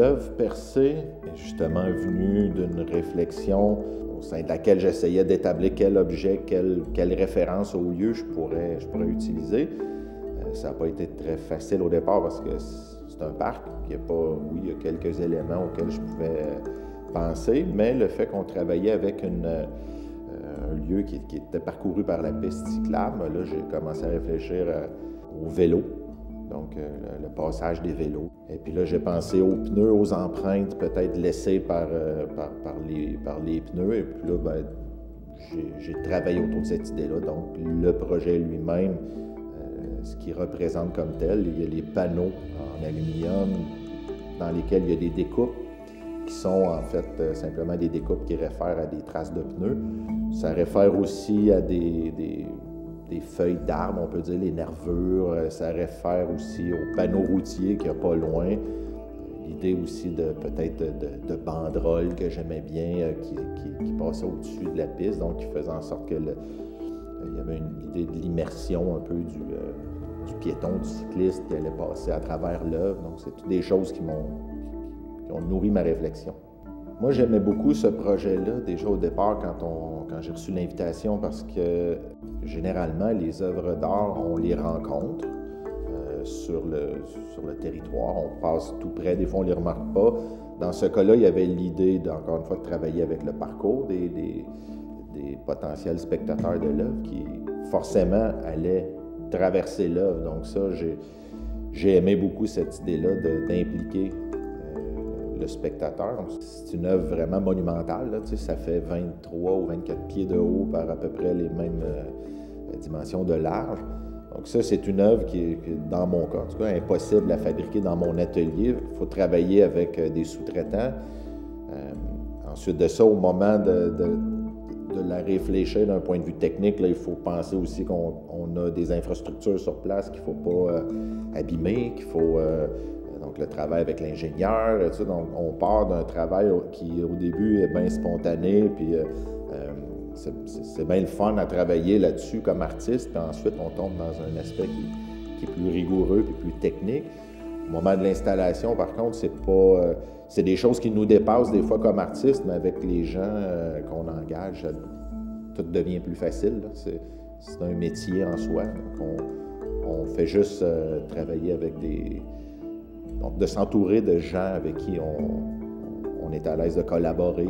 l'œuvre percée est justement venue d'une réflexion au sein de laquelle j'essayais d'établir quel objet, quelle référence au lieu je pourrais utiliser. Ça n'a pas été très facile au départ parce que c'est un parc, il y a pas, oui, il y a quelques éléments auxquels je pouvais penser, mais le fait qu'on travaillait avec un lieu qui était parcouru par la piste cyclable, là, j'ai commencé à réfléchir au vélo, donc le passage des vélos. Et puis là, j'ai pensé aux pneus, aux empreintes peut-être laissées par les pneus. Et puis là, ben, j'ai travaillé autour de cette idée-là. Donc, le projet lui-même, ce qu'il représente comme tel, il y a les panneaux en aluminium dans lesquels il y a des découpes qui sont en fait simplement des découpes qui réfèrent à des traces de pneus. Ça réfère aussi à des feuilles d'arbres, on peut dire les nervures. Ça réfère aussi aux panneaux routiers qu'il n'y a pas loin. L'idée aussi peut-être de banderoles que j'aimais bien, qui passaient au-dessus de la piste, donc qui faisaient en sorte que il y avait une idée de l'immersion un peu du piéton, du cycliste qui allait passer à travers l'œuvre. Donc c'est toutes des choses qui ont nourri ma réflexion. Moi, j'aimais beaucoup ce projet-là, déjà au départ, quand j'ai reçu l'invitation, parce que généralement, les œuvres d'art, on les rencontre sur le territoire. On passe tout près, des fois, on ne les remarque pas. Dans ce cas-là, il y avait l'idée, encore une fois, de travailler avec le parcours des potentiels spectateurs de l'œuvre qui, forcément, allaient traverser l'œuvre. Donc ça, j'ai aimé beaucoup cette idée-là d'impliquer le spectateur. C'est une œuvre vraiment monumentale, là, tu sais, ça fait 23 ou 24 pieds de haut par à peu près les mêmes dimensions de large. Donc ça, c'est une œuvre qui est, dans mon cas, en tout cas, impossible à fabriquer dans mon atelier. Il faut travailler avec des sous-traitants. Ensuite de ça, au moment de la réfléchir d'un point de vue technique, là, il faut penser aussi qu'on a des infrastructures sur place qu'il ne faut pas abîmer, qu'il faut... donc, le travail avec l'ingénieur, donc on part d'un travail qui, au début, est bien spontané, puis c'est bien le fun à travailler là-dessus comme artiste, puis ensuite, on tombe dans un aspect qui est plus rigoureux puis plus technique. Au moment de l'installation, par contre, c'est des choses qui nous dépassent des fois comme artistes, mais avec les gens qu'on engage, tout devient plus facile. C'est un métier en soi. Donc on fait juste travailler avec donc de s'entourer de gens avec qui on est à l'aise de collaborer.